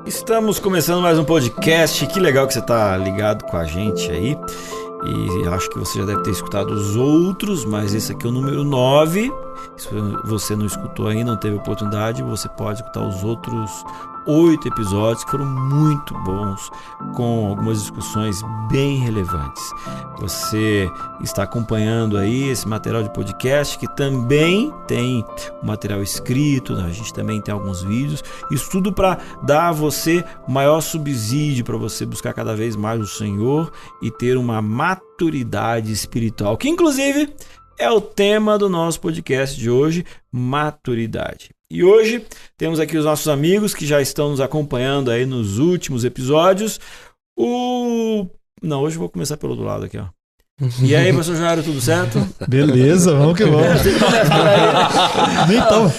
Estamos começando mais um podcast. Que legal que você está ligado com a gente aí. E acho que você já deve ter escutado os outros, mas esse aqui é o número 9. Se você não escutou ainda, não teve oportunidade, você pode escutar os outros 8 episódios que foram muito bons, com algumas discussões bem relevantes. Você está acompanhando aí esse material de podcast, que também tem o material escrito, a gente também tem alguns vídeos, isso tudo para dar a você maior subsídio, para você buscar cada vez mais o Senhor e ter uma maturidade espiritual, que inclusive é o tema do nosso podcast de hoje, maturidade. E hoje temos aqui os nossos amigos que já estão nos acompanhando aí nos últimos episódios. Não, hoje eu vou começar pelo outro lado aqui, ó. E aí, professor Jairo, tudo certo? Beleza, vamos que vamos.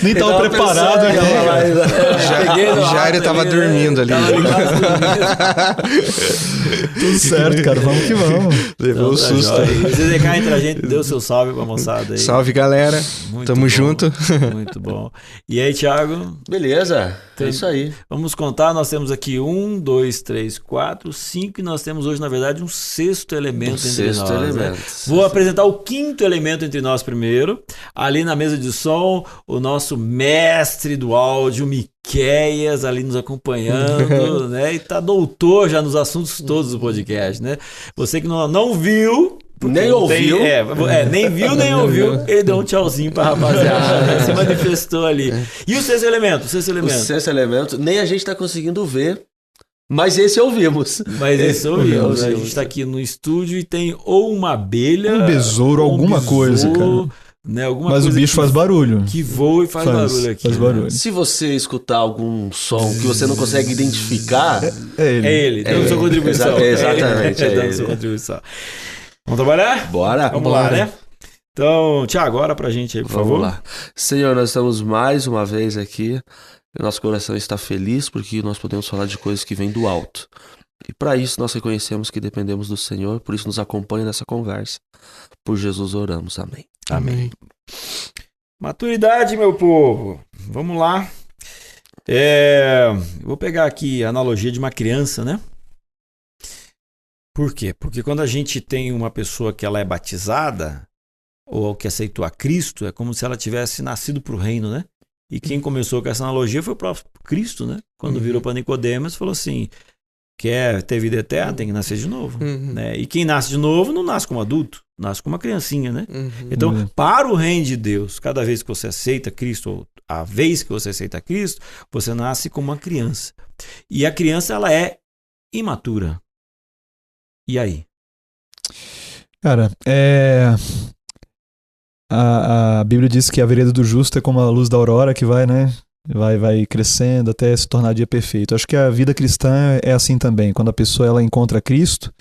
Nem tava preparado aqui. Jairo tava dormindo ali. Tudo certo, cara, vamos que vamos. Levou o susto. Você cá entre a gente, deu seu salve pra moçada aí. Salve, galera. Tamo junto. Muito bom. E aí, Thiago? Beleza, é isso aí. Vamos contar, nós temos aqui 1, 2, 3, 4, 5 e nós temos hoje, na verdade, um sexto elemento entre nós. Né? Vou apresentar o quinto elemento entre nós primeiro. Ali na mesa de som, o nosso mestre do áudio, Miqueias, ali nos acompanhando, né? E tá doutor já nos assuntos todos do podcast, né? Você que não viu... Nem ouviu. Nem viu, nem ouviu. Ele deu um tchauzinho pra rapaziada, né? Se manifestou ali. E o sexto elemento? O sexto elemento, nem a gente tá conseguindo ver. Mas esse ouvimos. A gente tá aqui no estúdio e tem ou uma abelha... Um besouro, alguma coisa, cara. Né, mas o bicho faz barulho. Que voa e faz barulho aqui. Faz barulho. Se você escutar algum som que você não consegue identificar... É ele. Dando sua contribuição. Exatamente. Dando sua contribuição. Vamos trabalhar? Bora. Vamos lá, né? Então, Tiago, ora pra gente aí, por favor. Vamos lá. Senhor, nós estamos mais uma vez aqui. Nosso coração está feliz porque nós podemos falar de coisas que vêm do alto. E para isso nós reconhecemos que dependemos do Senhor, por isso nos acompanhe nessa conversa. Por Jesus oramos. Amém. Amém. Maturidade, meu povo. Vamos lá. Vou pegar aqui a analogia de uma criança, né? Por quê? Porque quando a gente tem uma pessoa que ela é batizada, ou que aceitou a Cristo, é como se ela tivesse nascido para o reino, né? E quem começou com essa analogia foi o próprio Cristo, né? Quando virou para Nicodemos, falou assim, quer ter vida eterna, tem que nascer de novo. Né? E quem nasce de novo não nasce como adulto, nasce como uma criancinha, né? Então, para o reino de Deus, cada vez que você aceita Cristo, ou a vez que você aceita Cristo, você nasce como uma criança. E a criança, ela é imatura. E aí? Cara, a Bíblia diz que a vereda do justo é como a luz da aurora que vai, né? Vai crescendo até se tornar dia perfeito. Acho que a vida cristã é assim também. Quando a pessoa ela encontra Cristo,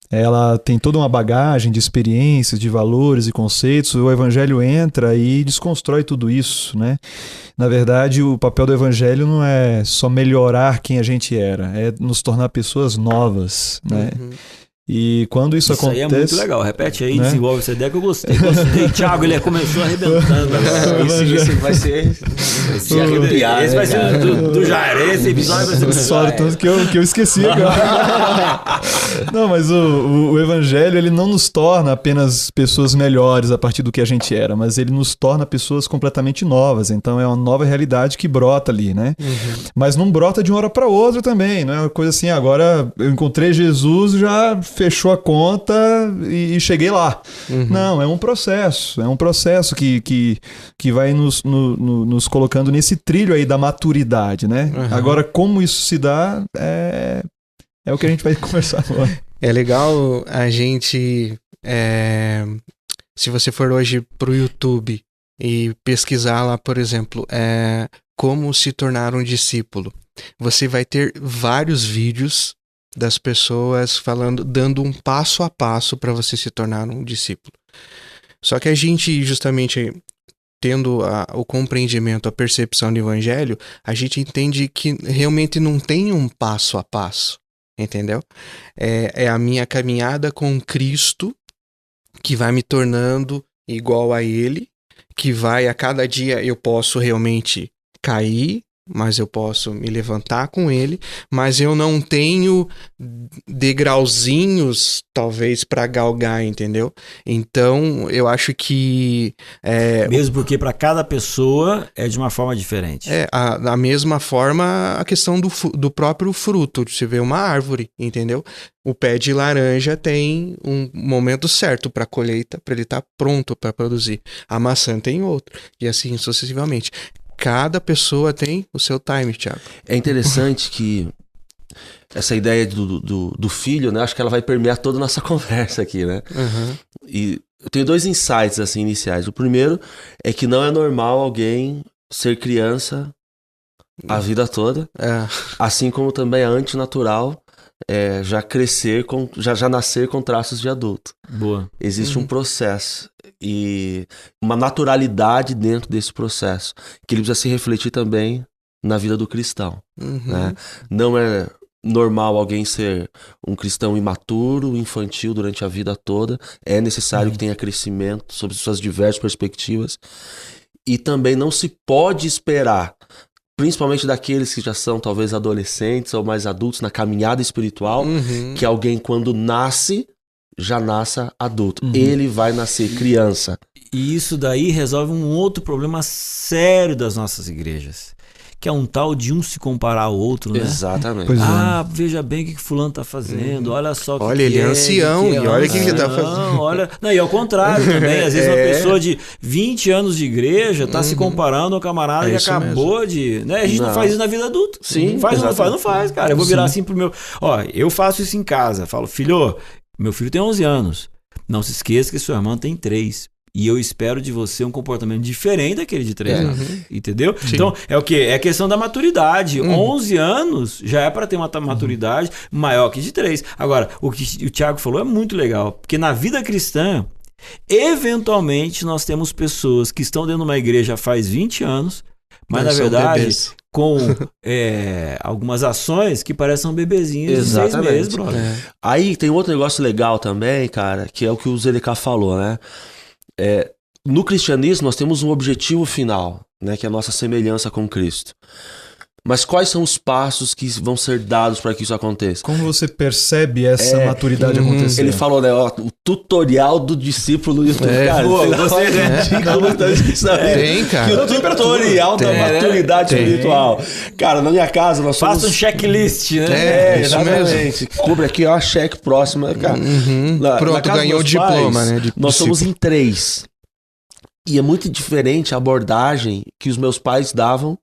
ela tem toda uma bagagem de experiências, de valores e conceitos. O Evangelho entra e desconstrói tudo isso, né? Na verdade, o papel do Evangelho não é só melhorar quem a gente era, é nos tornar pessoas novas, né? E quando isso acontece... Isso aí é muito legal. Repete aí, né? Desenvolve essa ideia que eu gostei. Thiago, ele começou arrebentando. Isso vai ser arrepiar. Esse vai ser do Jair. Esse episódio vai ser do Jair. Tanto que eu esqueci agora. Não, mas o Evangelho, ele não nos torna apenas pessoas melhores a partir do que a gente era, mas ele nos torna pessoas completamente novas. Então é uma nova realidade que brota ali, né? Mas não brota de uma hora para outra também. Não é uma coisa assim, agora eu encontrei Jesus, já fechou a conta e cheguei lá. Não, é um processo que vai nos colocando nesse trilho aí da maturidade, né? Agora, como isso se dá, é o que a gente vai conversar agora. É legal a gente, se você for hoje pro YouTube e pesquisar lá, por exemplo, como se tornar um discípulo, você vai ter vários vídeos das pessoas falando, dando um passo a passo para você se tornar um discípulo. Só que a gente, justamente tendo o compreendimento, a percepção do Evangelho, a gente entende que realmente não tem um passo a passo, entendeu? É a minha caminhada com Cristo que vai me tornando igual a Ele, que vai, a cada dia eu posso realmente cair, mas eu posso me levantar com ele, mas eu não tenho degrauzinhos, talvez, para galgar, entendeu? Então, eu acho que... Mesmo porque para cada pessoa é de uma forma diferente. Da mesma forma, a questão do próprio fruto. Você vê uma árvore, entendeu? O pé de laranja tem um momento certo para colheita, para ele estar pronto para produzir. A maçã tem outro, e assim sucessivamente. Cada pessoa tem o seu time, Thiago. É interessante que essa ideia do filho, né? Acho que ela vai permear toda a nossa conversa aqui, né? Uhum. E eu tenho 2 insights assim, iniciais. O primeiro é que não é normal alguém ser criança a vida toda, assim como também é antinatural já crescer, já nascer com traços de adulto. Boa. Existe um processo e uma naturalidade dentro desse processo, que ele precisa se refletir também na vida do cristão. Né? Não é normal alguém ser um cristão imaturo, infantil durante a vida toda. É necessário que tenha crescimento sob suas diversas perspectivas. E também não se pode esperar, principalmente daqueles que já são talvez adolescentes ou mais adultos na caminhada espiritual, que alguém quando nasce, já nasça adulto. Ele vai nascer criança. E isso daí resolve um outro problema sério das nossas igrejas, que é um tal de um se comparar ao outro, né? Exatamente. Pois é. Veja bem o que fulano tá fazendo, olha só o que Olha, ele é ancião, e olha o que ele tá fazendo. Olha... Não, e ao contrário também, às vezes uma pessoa de 20 anos de igreja tá se comparando ao camarada que acabou de... Né? A gente não faz isso na vida adulta. Sim, faz, não faz, cara. Eu vou virar assim pro meu... Eu faço isso em casa, falo, filho, meu filho tem 11 anos, não se esqueça que sua irmã tem 3. E eu espero de você um comportamento diferente daquele de 3 anos. Entendeu? Sim. Então, é o quê? É a questão da maturidade. 11 anos já é para ter uma maturidade maior que de 3. Agora, o que o Thiago falou é muito legal. Porque na vida cristã, eventualmente, nós temos pessoas que estão dentro de uma igreja faz 20 anos, mas na verdade... com algumas ações que parecem bebezinhos de 6 meses, brother. Aí tem outro negócio legal também, cara, que é o que o Zelecá falou, né? No cristianismo nós temos um objetivo final, né, que é a nossa semelhança com Cristo. Mas quais são os passos que vão ser dados para que isso aconteça? Como você percebe essa maturidade acontecendo? Ele falou, né, o tutorial do discípulo do YouTube. Cara, tem, cara. Que o tutorial da maturidade espiritual. Cara, na minha casa nós somos... Faça um checklist, né? Exatamente. Cobre aqui, ó, cheque próximo. Cara. Pronto, ganhou o diploma, né? Nós somos em 3. E é muito diferente a abordagem que os meus pais davam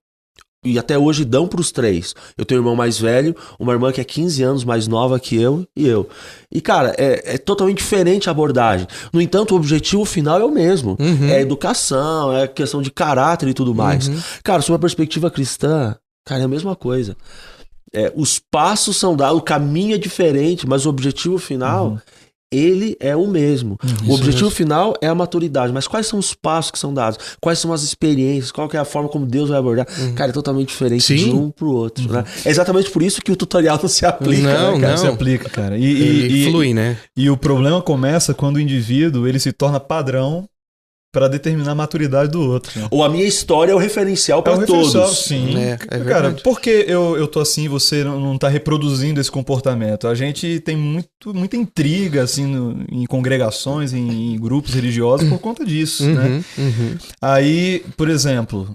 e até hoje dão para os 3. Eu tenho um irmão mais velho, uma irmã que é 15 anos mais nova que eu e eu. E, cara, é totalmente diferente a abordagem. No entanto, o objetivo final é o mesmo. É educação, é questão de caráter e tudo mais. Cara, sob uma perspectiva cristã, cara, é a mesma coisa. Os passos são dados, o caminho é diferente, mas o objetivo final... ele é o mesmo. O objetivo final é a maturidade. Mas quais são os passos que são dados? Quais são as experiências? Qual que é a forma como Deus vai abordar? Cara, é totalmente diferente de um pro outro. Né? É exatamente por isso que o tutorial não se aplica. Não, né, cara? não se aplica, cara. E flui, né? E o problema começa quando o indivíduo ele se torna padrão para determinar a maturidade do outro. Né? Ou a minha história é o referencial para todos. Sim. Cara, por que eu tô assim e você não tá reproduzindo esse comportamento? A gente tem muita intriga assim, em congregações, em grupos religiosos por conta disso. Né? Aí, por exemplo,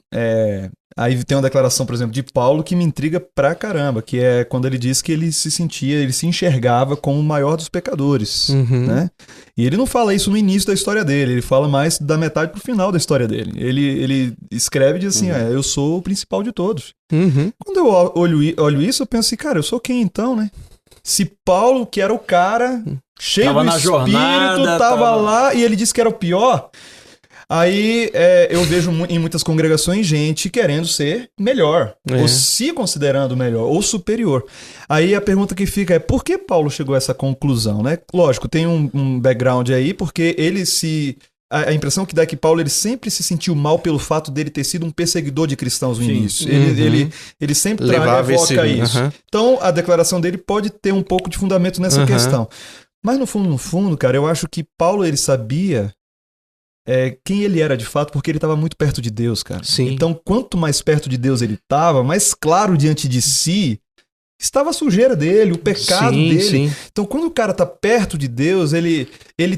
aí tem uma declaração, por exemplo, de Paulo que me intriga pra caramba, que é quando ele diz que ele se enxergava como o maior dos pecadores, né? E ele não fala isso no início da história dele, ele fala mais da metade pro final da história dele. Ele escreve e diz assim, eu sou o principal de todos. Quando eu olho isso, eu penso assim, cara, eu sou quem então, né? Se Paulo, que era o cara, cheio tava do na Espírito, jornada, tava lá e ele disse que era o pior... Aí eu vejo em muitas congregações gente querendo ser melhor, ou se considerando melhor, ou superior. Aí a pergunta que fica é, por que Paulo chegou a essa conclusão, né? Lógico, tem um background aí, porque ele a impressão que dá é que Paulo ele sempre se sentiu mal pelo fato dele ter sido um perseguidor de cristãos no início. Ele sempre evoca isso. Então a declaração dele pode ter um pouco de fundamento nessa questão. Mas no fundo, cara, eu acho que Paulo ele sabia quem ele era de fato, porque ele estava muito perto de Deus, cara. Sim. Então, quanto mais perto de Deus ele estava, mais claro diante de si estava a sujeira dele, o pecado dele. Sim. Então, quando o cara tá perto de Deus, ele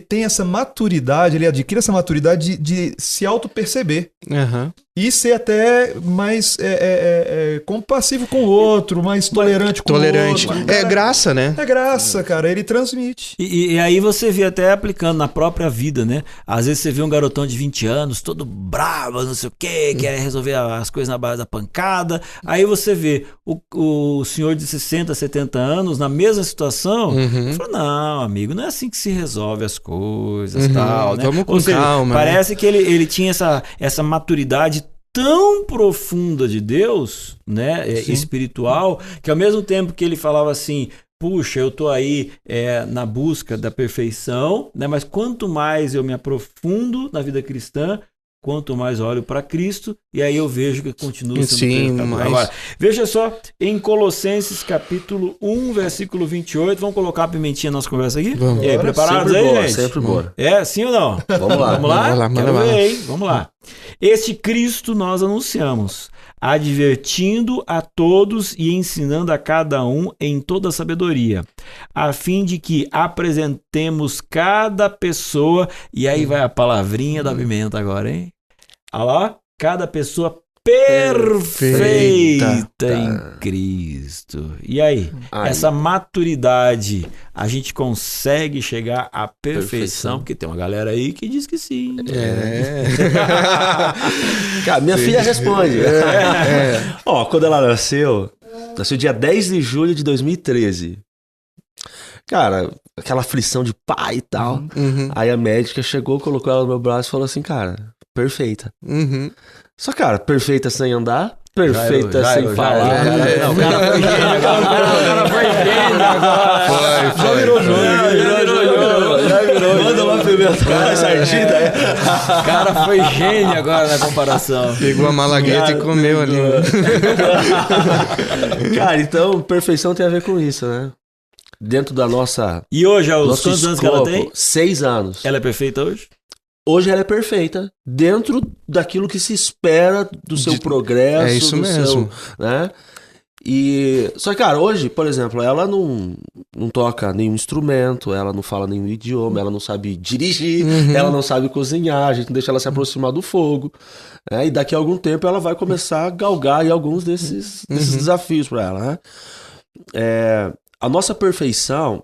tem essa maturidade, ele adquire essa maturidade de se auto-perceber. Uhum. E ser até mais compassivo com o outro, mais tolerante com o outro. É graça, né? É graça, cara. Ele transmite. E aí você vê até aplicando na própria vida, né? Às vezes você vê um garotão de 20 anos, todo bravo, não sei o quê, quer resolver as coisas na base da pancada. Aí você vê o senhor de 60, 70 anos na mesma situação. Fala, não, amigo, não é assim que se resolve as coisas, tal, né? Vamos com Ou seja, calma. parece que ele tinha essa maturidade tão profunda de Deus, né, espiritual, que ao mesmo tempo que ele falava assim, puxa, eu tô aí na busca da perfeição, né, mas quanto mais eu me aprofundo na vida cristã, quanto mais olho para Cristo, e aí eu vejo que continua sendo pecador. Agora, veja só, em Colossenses capítulo 1, versículo 28, vamos colocar a pimentinha na nossa conversa aqui? Vamos. E aí, preparados sempre aí, boa, gente? sempre boa. Sim ou não? Vamos lá. Vamos lá? Vai lá, manda Quero bala. ver, hein? Vamos lá. Este Cristo nós anunciamos, advertindo a todos e ensinando a cada um em toda sabedoria, a fim de que apresentemos cada pessoa, e aí vai a palavrinha da pimenta agora, hein? Olha lá, cada pessoa perfeita em Cristo. E aí, essa maturidade, a gente consegue chegar à perfeição? Porque tem uma galera aí que diz que sim. Cara, minha filha responde. Ó, quando ela nasceu dia 10 de julho de 2013. Cara, aquela aflição de pai e tal. Aí a médica chegou, colocou ela no meu braço e falou assim, cara, perfeita. Só, cara, perfeita sem andar, perfeita sem falar. Não, o cara foi gênio agora. Já virou jogo. Já virou. Manda uma pimenta mais ardida. O cara foi gênio agora na comparação. Pegou a malagueta e comeu ali. Cara, então, perfeição tem a ver com isso, né? Dentro da nossa... E hoje, aos nosso quantos anos que ela tem? 6 anos. Ela é perfeita hoje? Hoje ela é perfeita, dentro daquilo que se espera do seu progresso. É isso mesmo. Né? E só que, cara, hoje, por exemplo, ela não toca nenhum instrumento, ela não fala nenhum idioma, ela não sabe dirigir, ela não sabe cozinhar, a gente não deixa ela se aproximar do fogo. Né? E daqui a algum tempo ela vai começar a galgar aí alguns desses desafios para ela. Né? A nossa perfeição...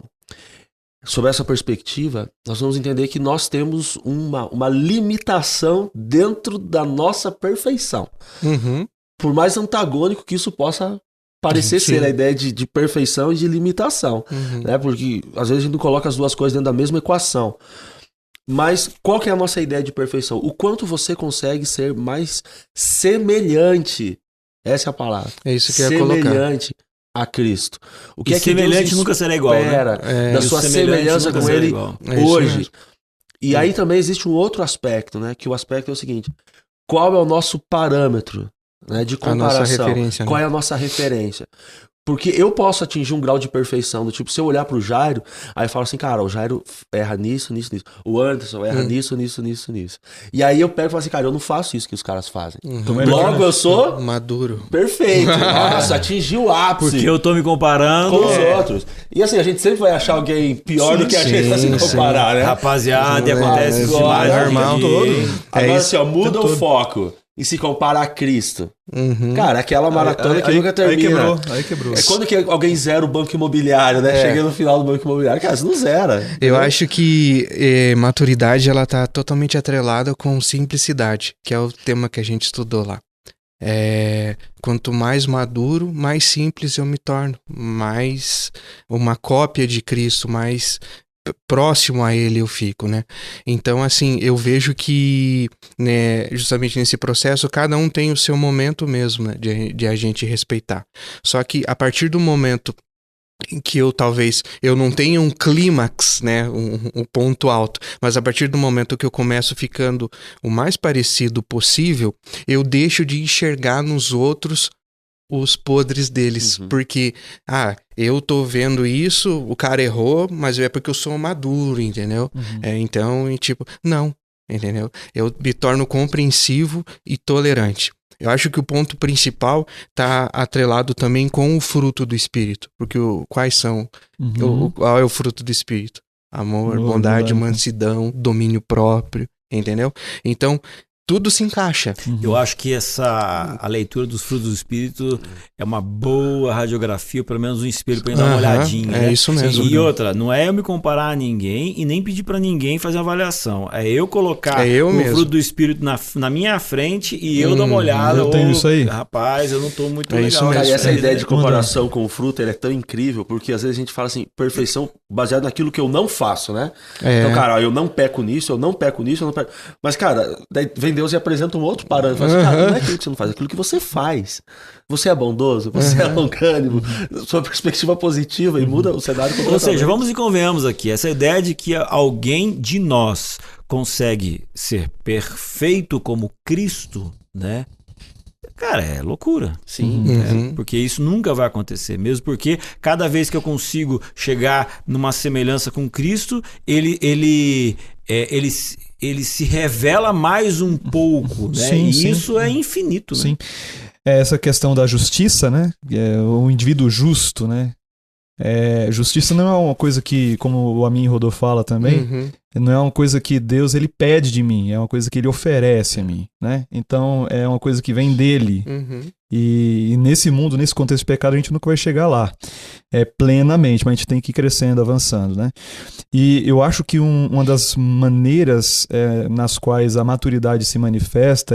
Sob essa perspectiva, nós vamos entender que nós temos uma limitação dentro da nossa perfeição. Por mais antagônico que isso possa parecer ser, a ideia de perfeição e de limitação. Né? Porque às vezes a gente não coloca as duas coisas dentro da mesma equação. Mas qual que é a nossa ideia de perfeição? O quanto você consegue ser mais semelhante, essa é a palavra. É isso que eu ia colocar. Semelhante a Cristo. O que e é que semelhante Deus nunca será igual, né? da sua semelhança com Ele hoje. E aí também existe um outro aspecto, né? Que o aspecto é o seguinte: qual é o nosso parâmetro, né, de comparação? A nossa referência, qual é a nossa referência? Porque eu posso atingir um grau de perfeição do tipo, se eu olhar pro Jairo, aí eu falo assim, cara, o Jairo erra nisso. O Anderson erra nisso. E aí eu pego e falo assim, cara, eu não faço isso que os caras fazem. Logo eu sou maduro. Perfeito. Nossa, atingi o ápice. Porque eu tô me comparando com os outros. E assim, a gente sempre vai achar alguém pior do que a gente pra se comparar, né? Rapaziada, e acontece isso demais, normal. Agora assim, ó, muda o foco e se compara a Cristo. Cara, aquela maratona que nunca termina. Aí quebrou. É quando que alguém zera o banco imobiliário, né? Chega no final do banco imobiliário. Cara, você não zera. Eu acho que maturidade, ela tá totalmente atrelada com simplicidade, que é o tema que a gente estudou lá. Quanto mais maduro, mais simples eu me torno. Mais uma cópia de Cristo, mais próximo a ele eu fico, né? Então, assim, eu vejo que, né, justamente nesse processo, cada um tem o seu momento mesmo, né, de a gente respeitar. Só que a partir do momento em que talvez eu não tenha um clímax, né, um ponto alto, mas a partir do momento que eu começo ficando o mais parecido possível, eu deixo de enxergar nos outros os podres deles, porque, eu tô vendo isso, o cara errou, mas é porque eu sou maduro, entendeu? Então, tipo, não, entendeu? Eu me torno compreensivo e tolerante. Eu acho que o ponto principal está atrelado também com o fruto do Espírito. Porque quais são? Qual é o fruto do Espírito? Amor, bondade, mansidão, domínio próprio, entendeu? Então, tudo se encaixa. Eu acho que a leitura dos frutos do Espírito é uma boa radiografia, pelo menos um espelho para dar uma olhadinha. É, né? isso mesmo. E outra, não é eu me comparar a ninguém e nem pedir para ninguém fazer uma avaliação. É eu colocar o fruto do Espírito na minha frente e eu dar uma olhada. Eu tenho isso aí. Rapaz, eu não tô muito legal. Isso mesmo. E essa ideia de comparação com o fruto é tão incrível, porque às vezes a gente fala assim, perfeição baseada naquilo que eu não faço, né? Então, cara, eu não peco nisso, eu não peco nisso, eu não peco... Mas, cara, daí vem Deus e apresenta um outro parâmetro. Fala assim, cara, não é aquilo que você não faz, é aquilo que você faz. Você é bondoso, você é longânimo, sua perspectiva positiva e muda o cenário completamente. Ou seja, vamos e convenhamos aqui, essa ideia de que alguém de nós consegue ser perfeito como Cristo, né? Cara, é loucura. Sim. Porque isso nunca vai acontecer. Mesmo porque cada vez que eu consigo chegar numa semelhança com Cristo, ele se revela mais um pouco, né? Sim, e sim. isso é infinito, né? Sim. Essa questão da justiça, né? O indivíduo justo, né? Justiça não é uma coisa que, como o Amin Rodô fala também, não é uma coisa que Deus ele pede de mim, é uma coisa que ele oferece a mim, né? Então é uma coisa que vem dele. E nesse mundo, nesse contexto de pecado, a gente nunca vai chegar lá plenamente, mas a gente tem que ir crescendo, avançando, né? E eu acho que uma das maneiras nas quais a maturidade se manifesta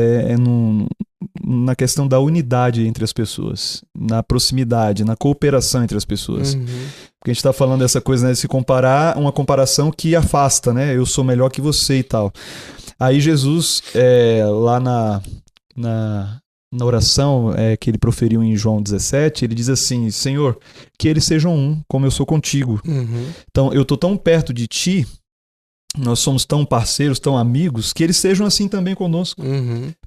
na questão da unidade entre as pessoas, na proximidade, na cooperação entre as pessoas. Porque a gente está falando dessa coisa, né, de se comparar, uma comparação que afasta, né? Eu sou melhor que você e tal. Aí Jesus, lá na oração que ele proferiu em João 17, ele diz assim, Senhor, que eles sejam um, como eu sou contigo. Então, eu estou tão perto de ti, nós somos tão parceiros, tão amigos, que eles sejam assim também conosco.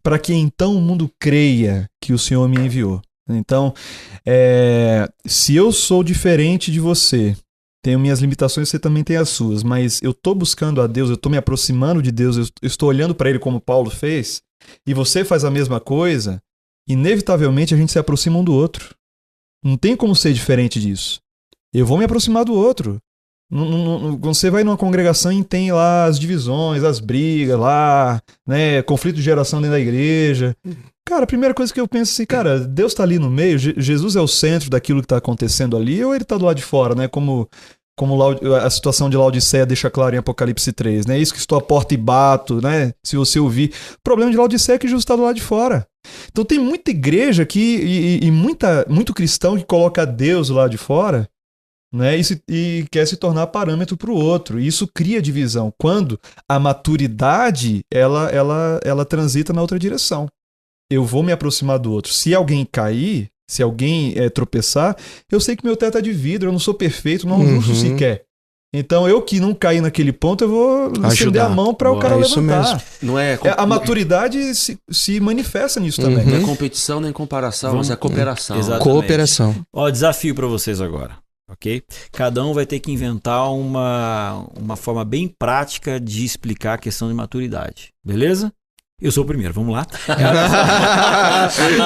Para que então o mundo creia que o Senhor me enviou. Então, se eu sou diferente de você, tenho minhas limitações, você também tem as suas, mas eu estou buscando a Deus, eu estou me aproximando de Deus, eu estou olhando para Ele como Paulo fez, e você faz a mesma coisa, inevitavelmente a gente se aproxima um do outro. Não tem como ser diferente disso. Eu vou me aproximar do outro. Você vai numa congregação e tem lá as divisões, as brigas lá, né, conflito de geração dentro da igreja. Cara, a primeira coisa que eu penso assim, cara, Deus tá ali no meio, Jesus é o centro daquilo que tá acontecendo ali, ou ele tá do lado de fora, né, como a situação de Laodiceia deixa claro em Apocalipse 3, né, isso que estou à porta e bato, né, se você ouvir. O problema de Laodiceia é que Jesus tá do lado de fora. Então tem muita igreja aqui e muito cristão que coloca Deus do lado de fora, né, e quer se tornar parâmetro para o outro. E isso cria divisão, quando a maturidade ela transita na outra direção. Eu vou me aproximar do outro. Se alguém cair, se alguém tropeçar, eu sei que meu teto é de vidro, eu não sou perfeito, não justo sequer. Então eu que não caí naquele ponto, eu vou estender a mão para o cara levantar. Mesmo. Não é a maturidade se manifesta nisso também. Não é competição nem comparação, mas é cooperação. Exatamente. Cooperação. Ó, desafio para vocês agora. Ok? Cada um vai ter que inventar uma forma bem prática de explicar a questão de maturidade. Beleza? Eu sou o primeiro, vamos lá. O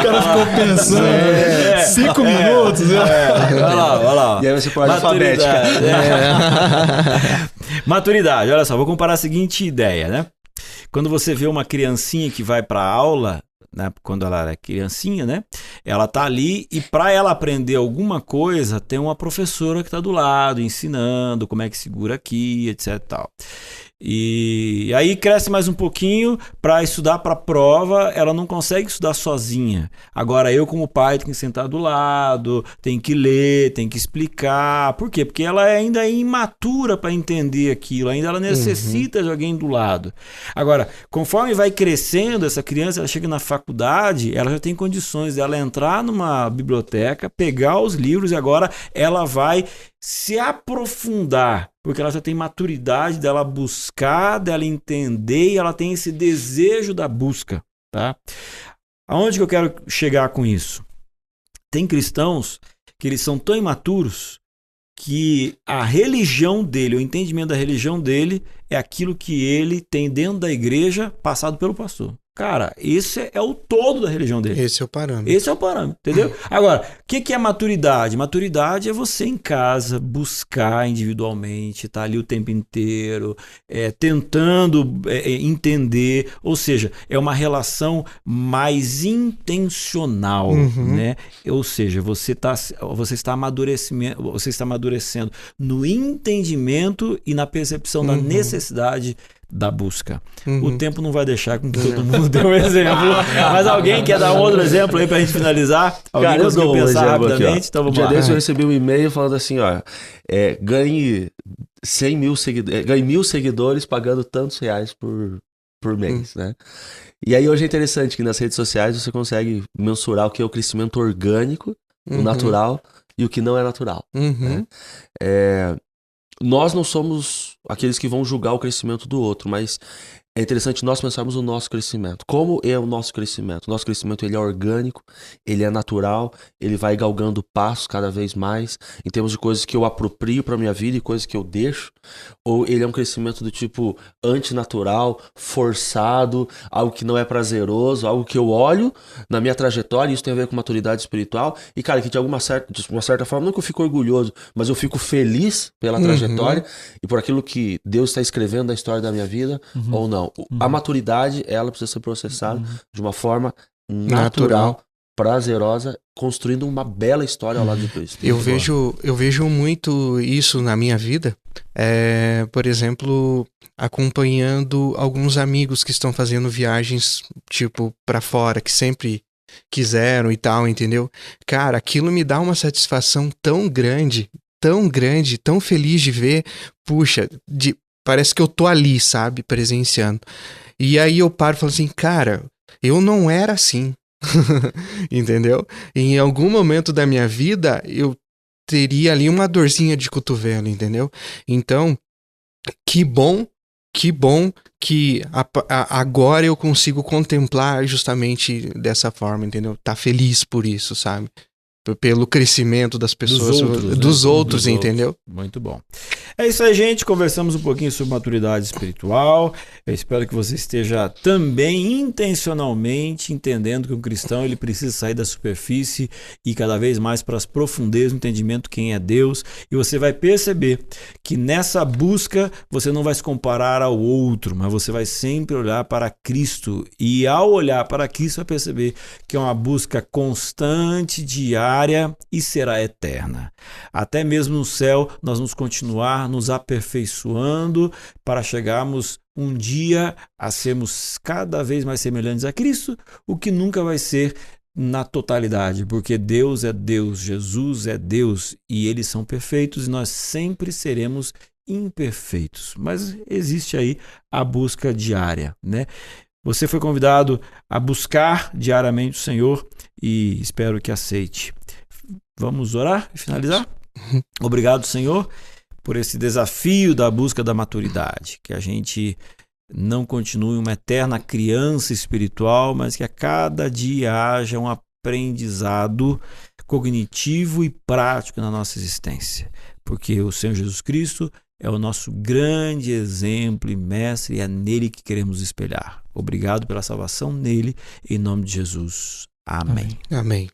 cara ficou pensando 5 minutos. Vai lá. E aí você pode alfabética. Maturidade, olha só, vou comparar a seguinte ideia, né? Quando você vê uma criancinha que vai para a aula, né, quando ela era criancinha, né? Ela tá ali e para ela aprender alguma coisa, tem uma professora que tá do lado ensinando como é que segura aqui, etc e tal. E aí cresce mais um pouquinho para estudar para a prova, ela não consegue estudar sozinha. Agora eu como pai tenho que sentar do lado, tenho que ler, tenho que explicar. Por quê? Porque ela ainda é imatura para entender aquilo, ainda ela necessita de alguém do lado. Agora, conforme vai crescendo essa criança, ela chega na faculdade, ela já tem condições dela entrar numa biblioteca, pegar os livros e agora ela vai se aprofundar, porque ela já tem maturidade dela buscar, dela entender e ela tem esse desejo da busca, tá? Aonde que eu quero chegar com isso? Tem cristãos que eles são tão imaturos que a religião dele, o entendimento da religião dele é aquilo que ele tem dentro da igreja passado pelo pastor. Cara, esse é o todo da religião dele. Esse é o parâmetro. Esse é o parâmetro, entendeu? Agora, o que é maturidade? Maturidade é você em casa buscar individualmente, tá ali o tempo inteiro, tentando entender, ou seja, é uma relação mais intencional, né? Ou seja, você está amadurecendo no entendimento e na percepção da necessidade da busca. O tempo não vai deixar com que todo mundo dê um exemplo. Mas alguém quer dar um outro exemplo aí pra gente finalizar? Alguém Cara, eu dou um pensar exemplo rapidamente? aqui, Então vamos dia lá. desse eu recebi um e-mail falando assim, ó, ganhe 100 mil seguidores, ganhe 1.000 seguidores pagando tantos reais por mês, né? E aí hoje é interessante que nas redes sociais você consegue mensurar o que é o crescimento orgânico, o natural e o que não é natural. Né? Nós não somos aqueles que vão julgar o crescimento do outro, mas é interessante nós pensarmos no nosso crescimento. Como é o nosso crescimento? O nosso crescimento ele é orgânico, ele é natural, ele vai galgando passos cada vez mais, em termos de coisas que eu aproprio para minha vida e coisas que eu deixo, ou ele é um crescimento do tipo antinatural, forçado, algo que não é prazeroso, algo que eu olho na minha trajetória, e isso tem a ver com maturidade espiritual, e cara, que de uma certa forma, não que eu fico orgulhoso, mas eu fico feliz pela trajetória e por aquilo que Deus está escrevendo na história da minha vida, ou não. A maturidade, ela precisa ser processada de uma forma natural, prazerosa, construindo uma bela história ao lado de Cristo. Eu vejo muito isso na minha vida, por exemplo, acompanhando alguns amigos que estão fazendo viagens, tipo, pra fora, que sempre quiseram e tal, entendeu? Cara, aquilo me dá uma satisfação tão grande, tão feliz de ver, puxa, parece que eu tô ali, sabe, presenciando. E aí eu paro e falo assim, cara, eu não era assim, entendeu? Em algum momento da minha vida, eu teria ali uma dorzinha de cotovelo, entendeu? Então, que bom que agora eu consigo contemplar justamente dessa forma, entendeu? Tá feliz por isso, sabe? Pelo crescimento das pessoas, dos outros, entendeu? Muito bom. É isso aí, gente. Conversamos um pouquinho sobre maturidade espiritual. Eu espero que você esteja também intencionalmente entendendo que um cristão ele precisa sair da superfície e cada vez mais para as profundezas do entendimento quem é Deus. E você vai perceber que nessa busca você não vai se comparar ao outro, mas você vai sempre olhar para Cristo. E ao olhar para Cristo vai perceber que é uma busca constante, diária, e será eterna. Até mesmo no céu nós vamos continuar nos aperfeiçoando para chegarmos um dia a sermos cada vez mais semelhantes a Cristo, o que nunca vai ser na totalidade, porque Deus é Deus, Jesus é Deus e eles são perfeitos e nós sempre seremos imperfeitos. Mas existe aí a busca diária, né? Você foi convidado a buscar diariamente o Senhor e espero que aceite. Vamos orar e finalizar? Obrigado, Senhor, por esse desafio da busca da maturidade. Que a gente não continue uma eterna criança espiritual, mas que a cada dia haja um aprendizado cognitivo e prático na nossa existência. Porque o Senhor Jesus Cristo é o nosso grande exemplo e mestre e é nele que queremos espelhar. Obrigado pela salvação nele, em nome de Jesus. Amém. Amém.